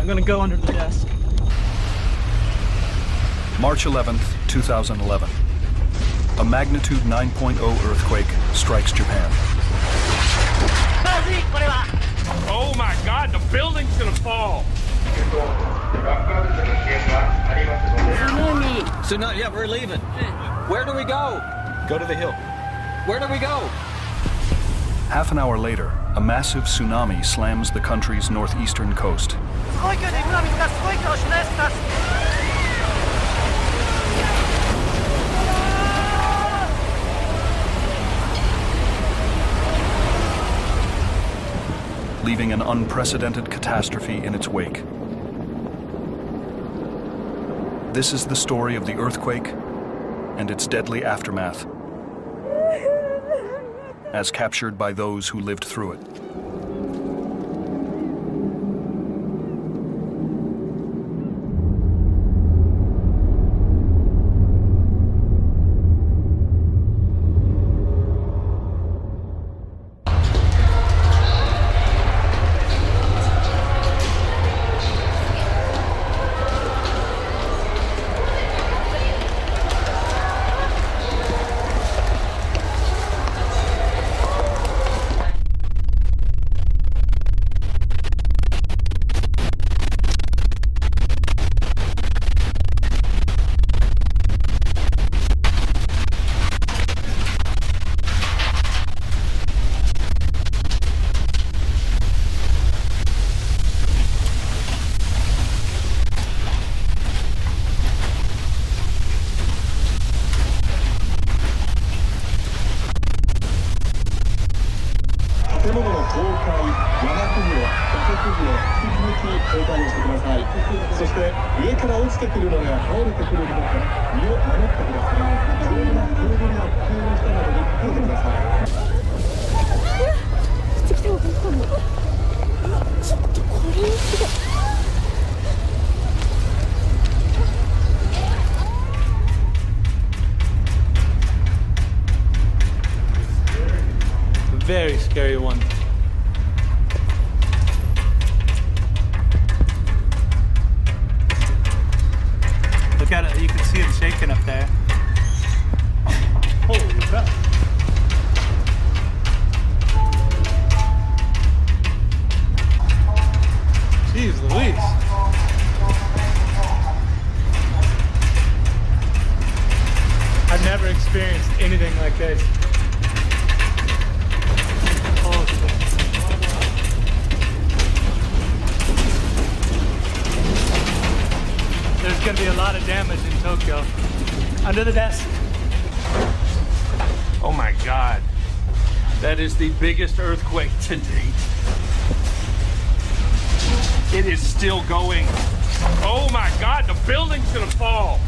I'm gonna go under the desk. March 11th, 2011. A magnitude 9.0 earthquake strikes Japan. Oh my God, the building's gonna fall! Tsunami, yeah, we're leaving. Where do we go? Go to the hill. Where do we go? Half an hour later, a massive tsunami slams the country's northeastern coast. Leaving an unprecedented catastrophe in its wake. This is the story of the earthquake and its deadly aftermath, as captured by those who lived through it. Very scary one. Look at it, you can see it shaking up there. Holy crap. Jeez Louise. I've never experienced anything like this. There's going to be a lot of damage in Tokyo. Under the desk. Oh my God. That is the biggest earthquake to date. It is still going. Oh my God, the building's gonna fall.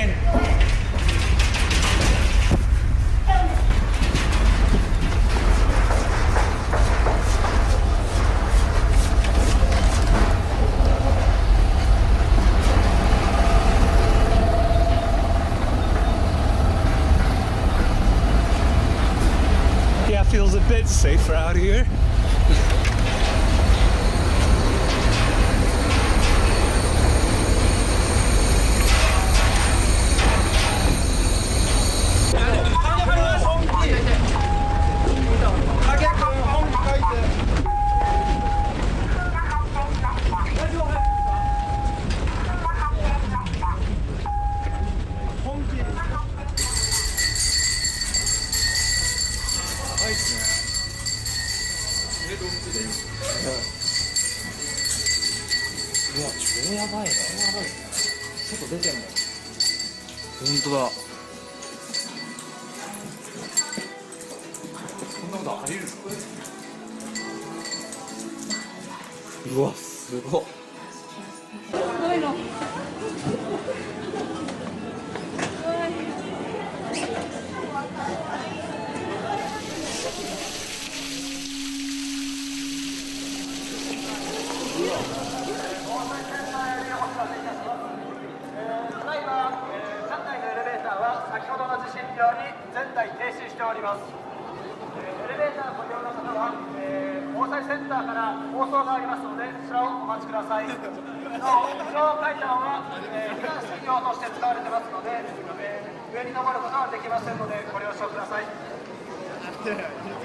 in. Yeah, feels a bit safer out here.うわ、すごっ。先ほどの地震により全台停止しております。エレベーターご利用の方は、防災センターから放送がありますので、そちらをお待ちください。なお、非常階段は、避難専用として使われてますので、上に登ることはできませんのでご了承ください。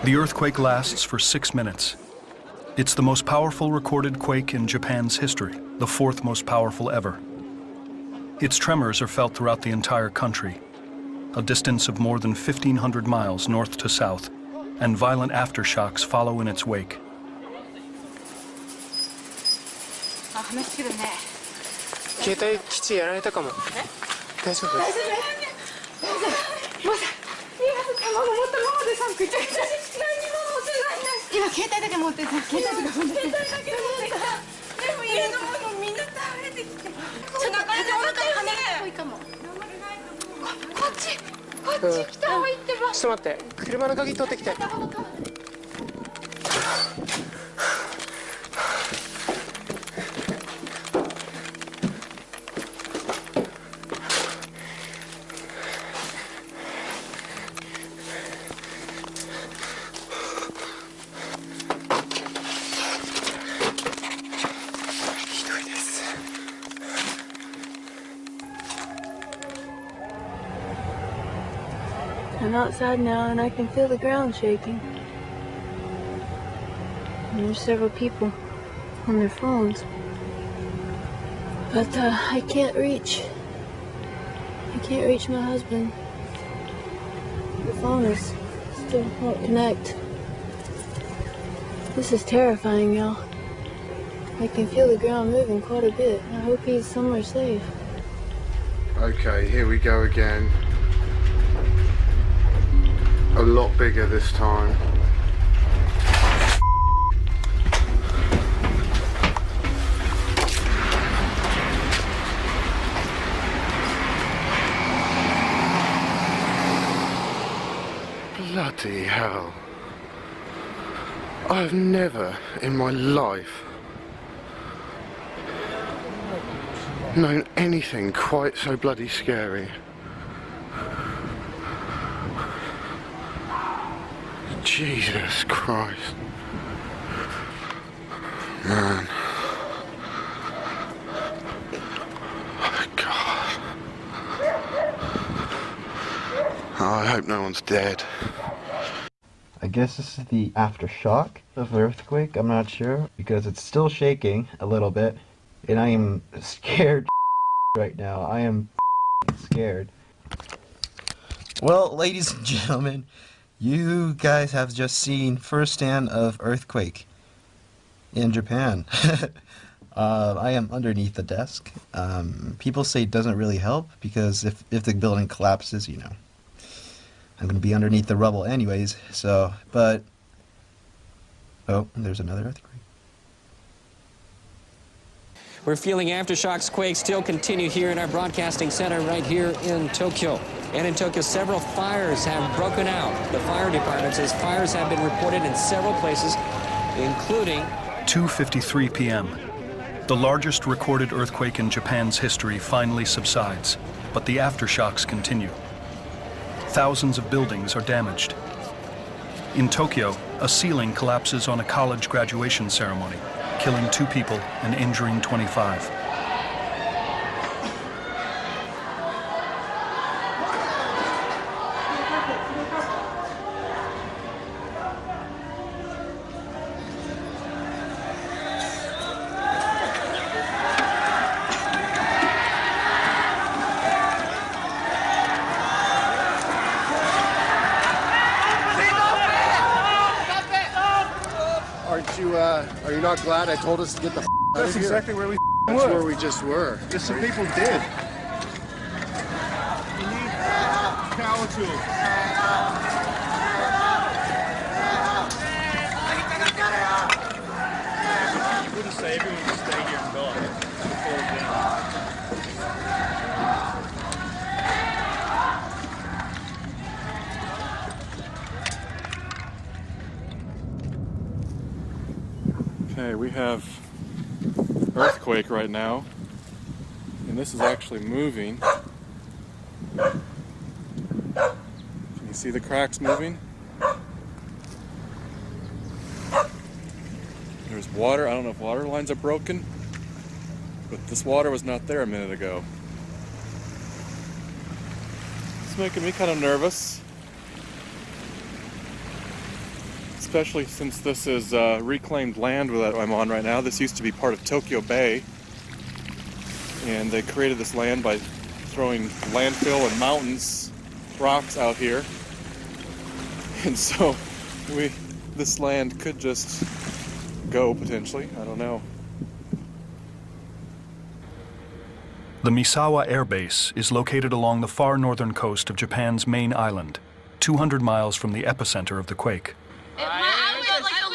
The earthquake lasts for 6 minutes. It's the most powerful recorded quake in Japan's history, the 4th most powerful ever. Its tremors are felt throughout the entire country, a distance of more than 1,500 miles north to south, and violent aftershocks follow in its wake. あ、話してるね。携帯基地やられたかも。大丈夫？大丈夫？もうさ、今卵持ったままでさ、ぐちゃぐちゃで何にも持ってない。今携帯だけ持ってさ、携帯だけ持ってさ。でも家のものみんな倒れてきて。ちょっと中でお腹に羽が多いかも。こっち来た方がいいってば。ちょっと待って、車の鍵取ってきて。ひどいです。I'm outside now and I can feel the ground shaking. And there's several people on their phones. But I can't reach my husband. The phone is still won't connect. This is terrifying, y'all. I can feel the ground moving quite a bit. I hope he's somewhere safe. Okay, here we go again. A lot bigger this time. Bloody hell. I've never in my life known anything quite so bloody scary. Jesus Christ. Man. Oh, God. Oh, I hope no one's dead. I guess this is the aftershock of the earthquake. I'm not sure because it's still shaking a little bit and I am scared right now. I am scared. Well, ladies and gentlemen, you guys have just seen firsthand of earthquake in Japan. I am underneath the desk. People say it doesn't really help because if the building collapses, you know, I'm going to be underneath the rubble anyways, so, but, oh, there's another earthquake. We're feeling aftershocks. Quakes still continue here in our broadcasting center right here in Tokyo. And in Tokyo, several fires have broken out. The fire department says fires have been reported in several places, including 2:53 p.m. The largest recorded earthquake in Japan's history finally subsides, but the aftershocks continue. Thousands of buildings are damaged. In Tokyo, a ceiling collapses on a college graduation ceremony, killing 2 people and injuring 25. Are you not glad I told us to get the out of here? That's exactly where we That's were. where we just were. Just some people did. We need power tools. You wouldn't say everyone would stay here and die. Fall down. Okay, we have earthquake right now, and this is actually moving. Can you see the cracks moving? There's water. I don't know if water lines are broken, but this water was not there a minute ago. It's making me kind of nervous. Especially since this is reclaimed land that I'm on right now. This used to be part of Tokyo Bay, and they created this land by throwing landfill and mountains, rocks out here, and so this land could just go potentially. I don't know. The Misawa Air Base is located along the far northern coast of Japan's main island, 200 miles from the epicenter of the quake. The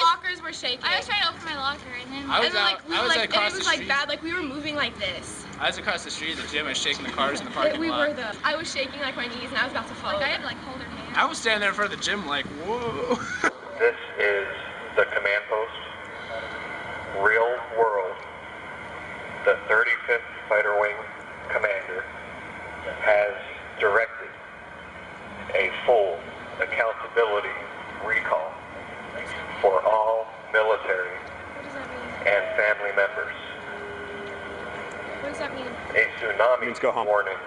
lockers were shaking. I was trying to open my locker, and then it was like bad. Like we were moving like this. I was across the street at the gym. I was shaking the cars in the parking lot. I was shaking like my knees, and I was about to fall. Like I had to like hold her hand. I was standing there in front of the gym, like whoa. This is the command post. Real world. The 35th Fighter Wing commander has directed a full accountability recall for all military and family members. What does that mean? A tsunami warning